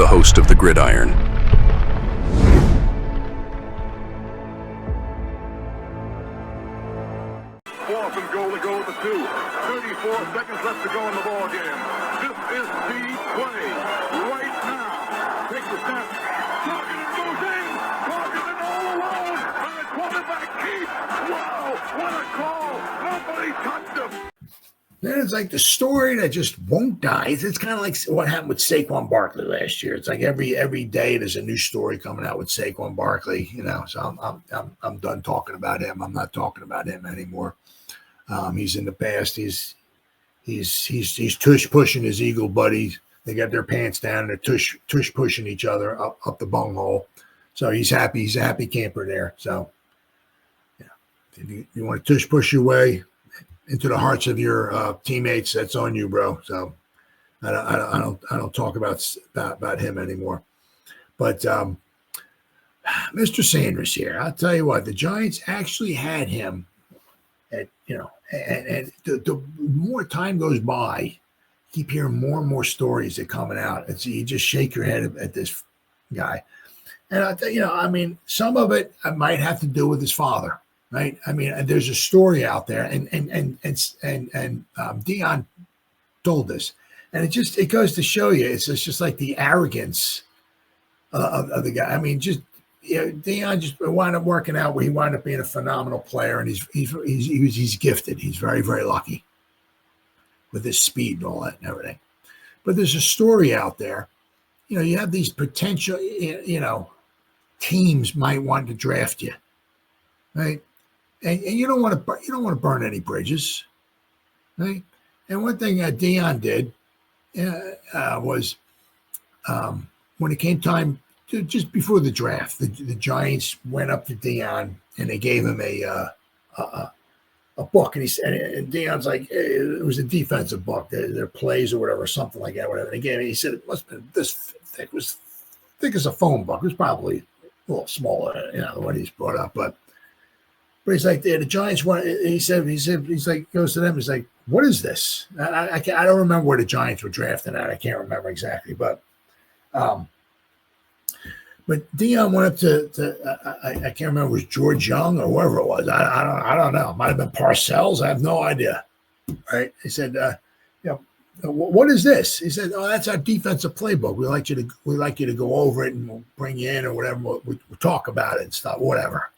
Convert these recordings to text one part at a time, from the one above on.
host of the Gridiron. Fourth and goal to go with the 2. 34 seconds left to go in the ball game. This is the play right now. Takes the snap. Targeted goes in. Targeted all alone. And the quarterback keeps. Wow, what a call. Nobody touched him. Then it's like the story that just won't die. It's kind of like what happened with Saquon Barkley last year. It's like every day there's a new story coming out with Saquon Barkley. So I'm done talking about him. I'm not talking about him anymore. He's in the past. He's tush pushing his Eagle buddies. They got their pants down and they're tush pushing each other up the bunghole. So he's happy. He's a happy camper there. So if you want to tush push your way into the hearts of your teammates, that's on you, bro. So I don't talk about him anymore. But Mr. Sanders here, I'll tell you what, the Giants actually had him at, and the more time goes by, you keep hearing more and more stories that coming out. And so you just shake your head at this guy. And some of it might have to do with his father. Right. I mean, there's a story out there, and Deion told this, and it goes to show you it's just like the arrogance of the guy. I mean, Deion just wound up working out where he wound up being a phenomenal player, and he's gifted. He's very, very lucky with his speed and all that and everything. But there's a story out there. You have these potential, teams might want to draft you, right? And you don't want to burn any bridges, right? And one thing Deion did was when it came time to just before the draft, the Giants went up to Deion and they gave him a book, and Deion's like, it was a defensive book, their plays or whatever, something like that, whatever. And he said it must have been this thick, was thick as a phone book. It was probably a little smaller, than what he's brought up, but he's like, the Giants want. He's like, goes to them. He's like, what is this? I don't remember where the Giants were drafting at. I can't remember exactly, but Deion went up to I can't remember, it was George Young or whoever it was. I don't know. It might have been Parcells. I have no idea. Right? He said, what is this? He said, oh, that's our defensive playbook. We like you to go over it, and we'll bring you in or whatever. We'll talk about it and stuff, whatever.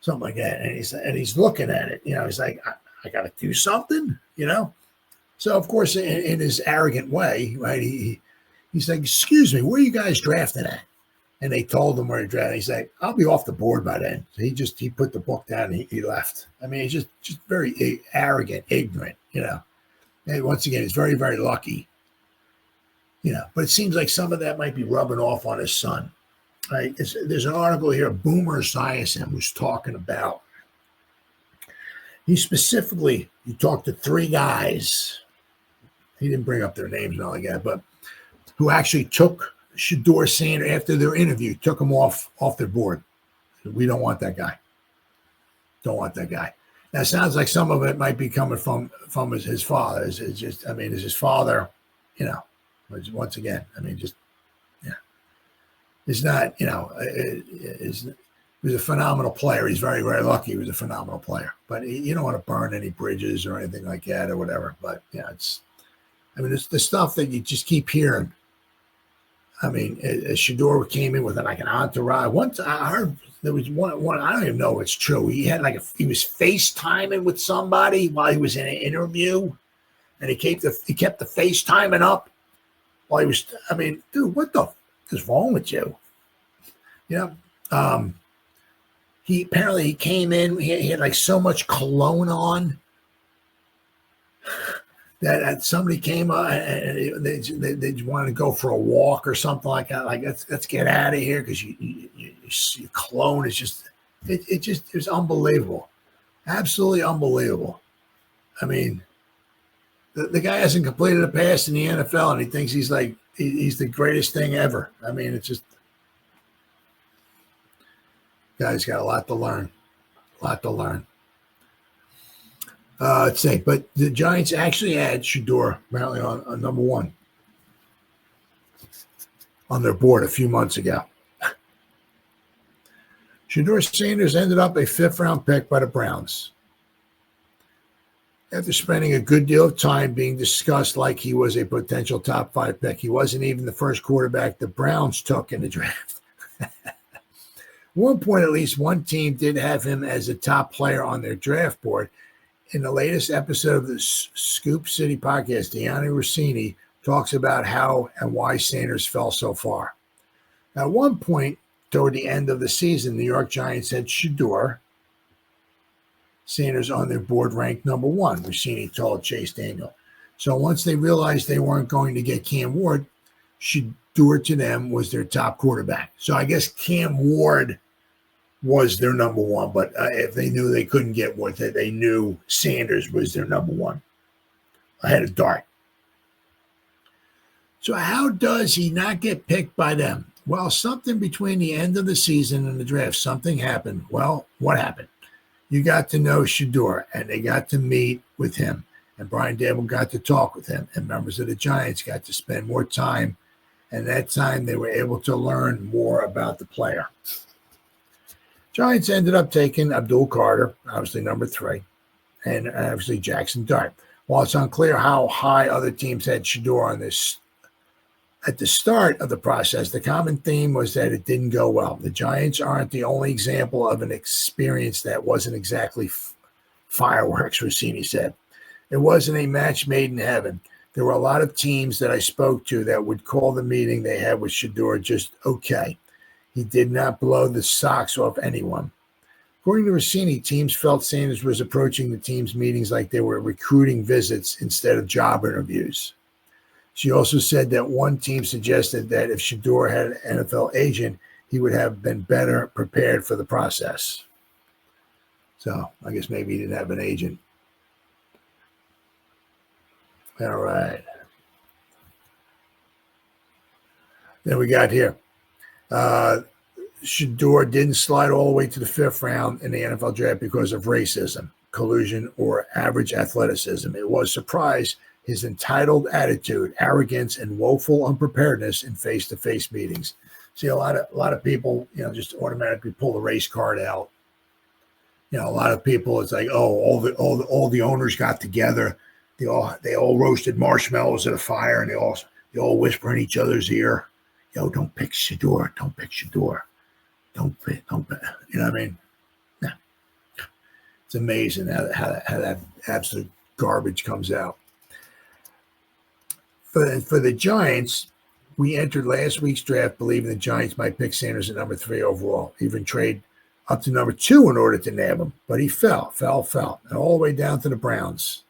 Something like that. And he's looking at it, he's like, I got to do something, So, of course, in his arrogant way, right, he's like, excuse me, where are you guys drafting at? And they told him where to draft. He's like, I'll be off the board by then. So he put the book down and he left. I mean, he's just very arrogant, ignorant, And once again, he's very, very lucky, But it seems like some of that might be rubbing off on his son. Right. There's an article here, Boomer Esiason, who's talking about, he talked to 3 guys. He didn't bring up their names and all like that, but who actually took Shedeur Sanders after their interview, took him off their board. We don't want that guy. Don't want that guy. Now, it sounds like some of it might be coming from his father. Is his father, once again, He's not, he was a phenomenal player. He's very, very lucky he was a phenomenal player. But you don't want to burn any bridges or anything like that or whatever. But, it's the stuff that you just keep hearing. Shedeur came in with an entourage. Once I heard there was one, I don't even know if it's true. He had he was FaceTiming with somebody while he was in an interview. And he kept the FaceTiming up while he was, dude, what the is wrong with you? He came in, he had so much cologne on that somebody came up and they wanted to go for a walk or something like that. Like, let's get out of here because your cologne is just, it was unbelievable. Absolutely unbelievable. The guy hasn't completed a pass in the NFL and he thinks he's the greatest thing ever. It's just, guy's got a lot to learn. Let's see. But the Giants actually had Shedeur apparently on number 1. on their board a few months ago. Shedeur Sanders ended up a fifth-round pick by the Browns. After spending a good deal of time being discussed like he was a potential top 5 pick, he wasn't even the first quarterback the Browns took in the draft. At one point, at least one team did have him as a top player on their draft board. In the latest episode of the Scoop City podcast, Deion Sanders talks about how and why Sanders fell so far. At one point, toward the end of the season, the New York Giants had Shedeur Sanders on their board ranked number 1, Rossini told Chase Daniel. So once they realized they weren't going to get Cam Ward, Shedeur to them was their top quarterback. So I guess Cam Ward was their number 1, but if they knew they couldn't get Ward, they knew Sanders was their number 1 ahead of Dart. So how does he not get picked by them? Well, something between the end of the season and the draft, something happened. Well, what happened? You got to know Shedeur, and they got to meet with him, and Brian Daboll got to talk with him, and members of the Giants got to spend more time, and that time they were able to learn more about the player. Giants ended up taking Abdul Carter, obviously number 3, and obviously Jackson Dart. While it's unclear how high other teams had Shedeur on this at the start of the process, the common theme was that it didn't go well. The Giants aren't the only example of an experience that wasn't exactly fireworks, Rossini said. It wasn't a match made in heaven. There were a lot of teams that I spoke to that would call the meeting they had with Shedeur just okay. He did not blow the socks off anyone. According to Rossini, teams felt Sanders was approaching the team's meetings like they were recruiting visits instead of job interviews. She also said that one team suggested that if Shedeur had an NFL agent, he would have been better prepared for the process. So I guess maybe he didn't have an agent. All right. Then we got here. Shedeur didn't slide all the way to the 5th round in the NFL draft because of racism, collusion, or average athleticism. It was a surprise his entitled attitude, arrogance, and woeful unpreparedness in face-to-face meetings. See, a lot of people, just automatically pull the race card out. A lot of people, it's like, all the owners got together. They all roasted marshmallows at a fire, and they all whisper in each other's ear, don't pick Shedeur. Don't pick Shedeur. Don't pick. You know what I mean? Yeah. It's amazing how that absolute garbage comes out. For the Giants, we entered last week's draft believing the Giants might pick Sanders at number 3 overall, even trade up to number 2 in order to nab him. But he fell, and all the way down to the Browns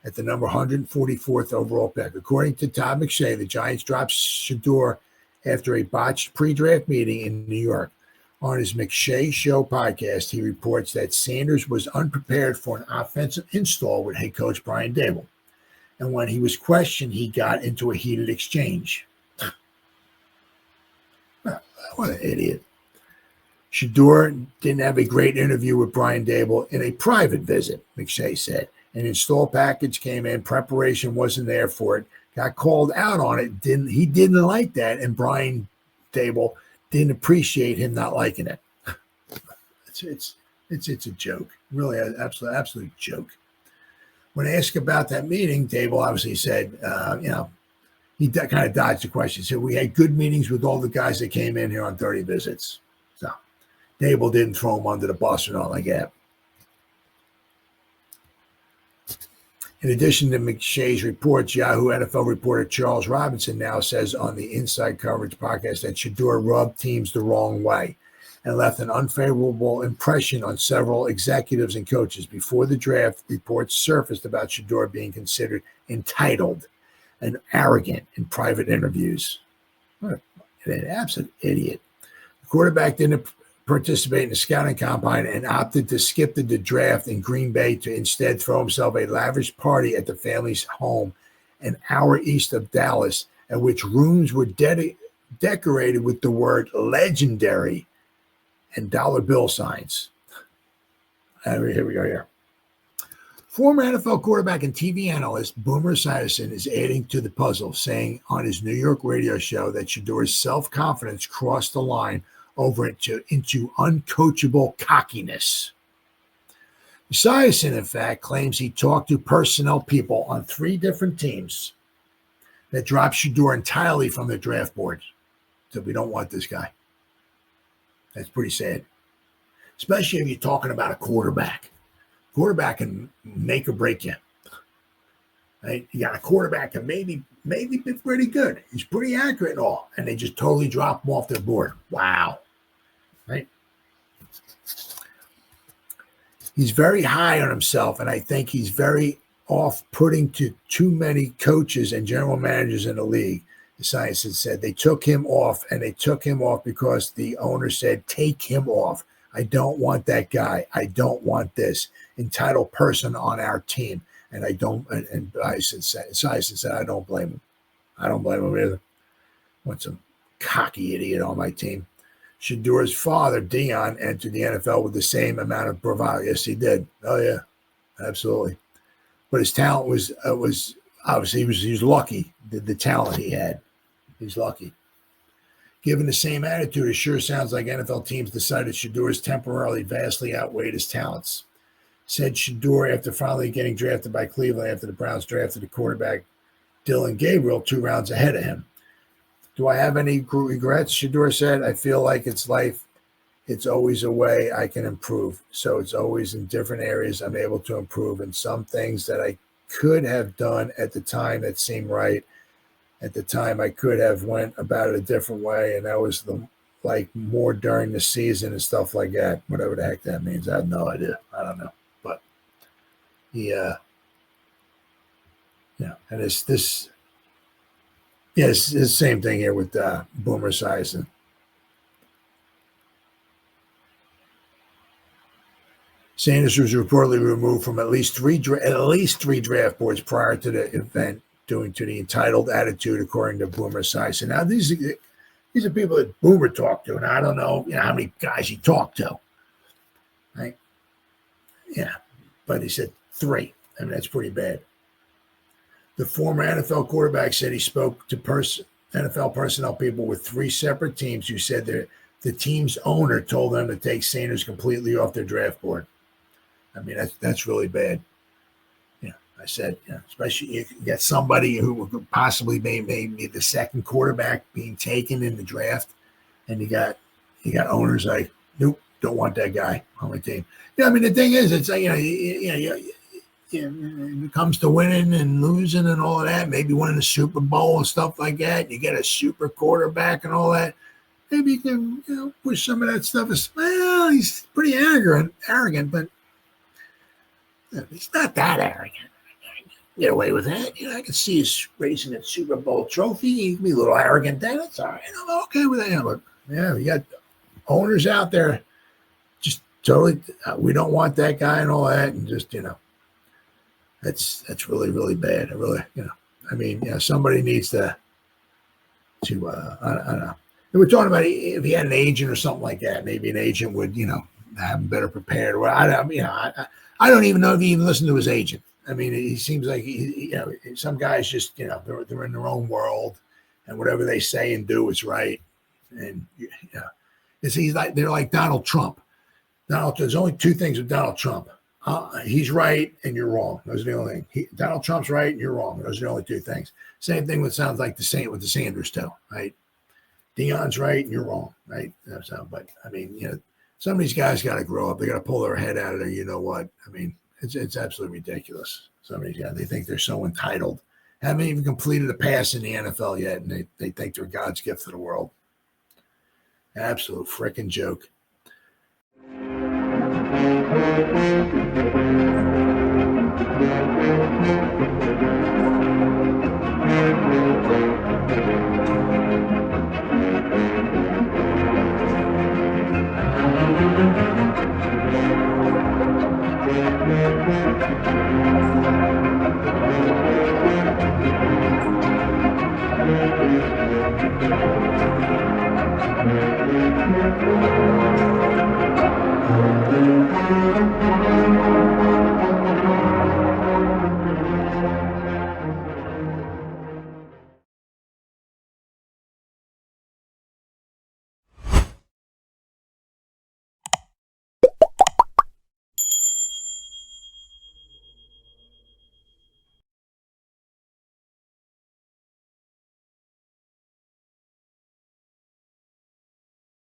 at the number 144th overall pick. According to Todd McShay, the Giants dropped Shedeur after a botched pre-draft meeting in New York. On his McShay Show podcast, he reports that Sanders was unprepared for an offensive install with head coach Brian Daboll. And when he was questioned, he got into a heated exchange. What an idiot. Shedeur didn't have a great interview with Brian Daboll in a private visit, McShay said. An install package came in, preparation wasn't there for it, got called out on it. He didn't like that, and Brian Daboll didn't appreciate him not liking it. It's a joke, really, an absolute joke. When asked about that meeting, Daboll obviously said, he kind of dodged the question. He said, we had good meetings with all the guys that came in here on 30 visits. So Daboll didn't throw him under the bus or nothing like that. In addition to McShay's reports, Yahoo NFL reporter Charles Robinson now says on the Inside Coverage podcast that Shedeur rubbed teams the wrong way and left an unfavorable impression on several executives and coaches. Before the draft, reports surfaced about Shedeur being considered entitled and arrogant in private interviews. What an absolute idiot. The quarterback didn't participate in the scouting combine and opted to skip the draft in Green Bay to instead throw himself a lavish party at the family's home an hour east of Dallas, at which rooms were decorated with the word legendary and dollar bill signs. Here we go here. Former NFL quarterback and TV analyst Boomer Esiason is adding to the puzzle, saying on his New York radio show that Shedeur's self-confidence crossed the line over into uncoachable cockiness. Esiason, in fact, claims he talked to personnel people on 3 different teams that dropped Shedeur entirely from the draft board. So we don't want this guy. That's pretty sad, especially if you're talking about a quarterback. Quarterback can make or break you. Right? You got a quarterback that maybe be pretty good. He's pretty accurate and all, and they just totally drop him off their board. Wow. Right? He's very high on himself, and I think he's very off-putting to too many coaches and general managers in the league. The science has said they took him off, and they took him off because the owner said, take him off. I don't want that guy. I don't want this entitled person on our team. And I don't, and Esiason said, I don't blame him. I don't blame him either. I want some cocky idiot on my team. Shedeur's father, Deion, entered the NFL with the same amount of bravado. Yes, he did. Oh, yeah, absolutely. But his talent was obviously he was lucky, the talent he had. He's lucky. Given the same attitude, it sure sounds like NFL teams decided Shedeur's temporarily vastly outweighed his talents. Said Shedeur after finally getting drafted by Cleveland after the Browns drafted the quarterback Dylan Gabriel 2 rounds ahead of him. Do I have any regrets? Shedeur said, I feel like it's life. It's always a way I can improve. So it's always in different areas I'm able to improve. And some things that I could have done at the time that seemed right. At the time, I could have went about it a different way. And that was more during the season and stuff like that. Whatever the heck that means. I have no idea. I don't know. But and it's the same thing here with Boomer Esiason. Sanders was reportedly removed from at least three draft boards prior to the event, due to the entitled attitude, according to Boomer Esiason. Now, these are people that Boomer talked to, and I don't know, how many guys he talked to. Right? Yeah, but he said 3. I mean, that's pretty bad. The former NFL quarterback said he spoke to NFL personnel people with 3 separate teams who said the team's owner told them to take Sanders completely off their draft board. I mean, that's really bad. I said, especially if you get somebody who could possibly be the second quarterback being taken in the draft, and you got owners like, nope, don't want that guy on my team. I mean, the thing is, it's when it comes to winning and losing and all of that, maybe winning the Super Bowl and stuff like that, you get a super quarterback and all that. Maybe you can push some of that stuff. Well, he's pretty arrogant, but he's not that arrogant. Get away with that. I can see he's raising that Super Bowl trophy. He can be a little arrogant then. That's all right. I'm okay with that. But we got owners out there just totally, we don't want that guy and all that. And just, that's really, really bad. I really, I mean, somebody needs to I don't know. And we're talking about if he had an agent or something like that, maybe an agent would, have him better prepared. Or I don't even know if he even listened to his agent. I mean, he seems like some guys just they're in their own world, and whatever they say and do is right. And they're like Donald Trump. There's only 2 things with Donald Trump. He's right and you're wrong. Those are the only thing. Donald Trump's right and you're wrong. Those are the only 2 things. Same thing sounds like the same with the Sanders too, right? Deion's right and you're wrong, right? But I mean, some of these guys got to grow up. They got to pull their head out of there. You know what? I mean. It's absolutely ridiculous. Some of these guys, they think they're so entitled. Haven't even completed a pass in the NFL yet, and they think they're God's gift to the world. Absolute freaking joke. Thank you.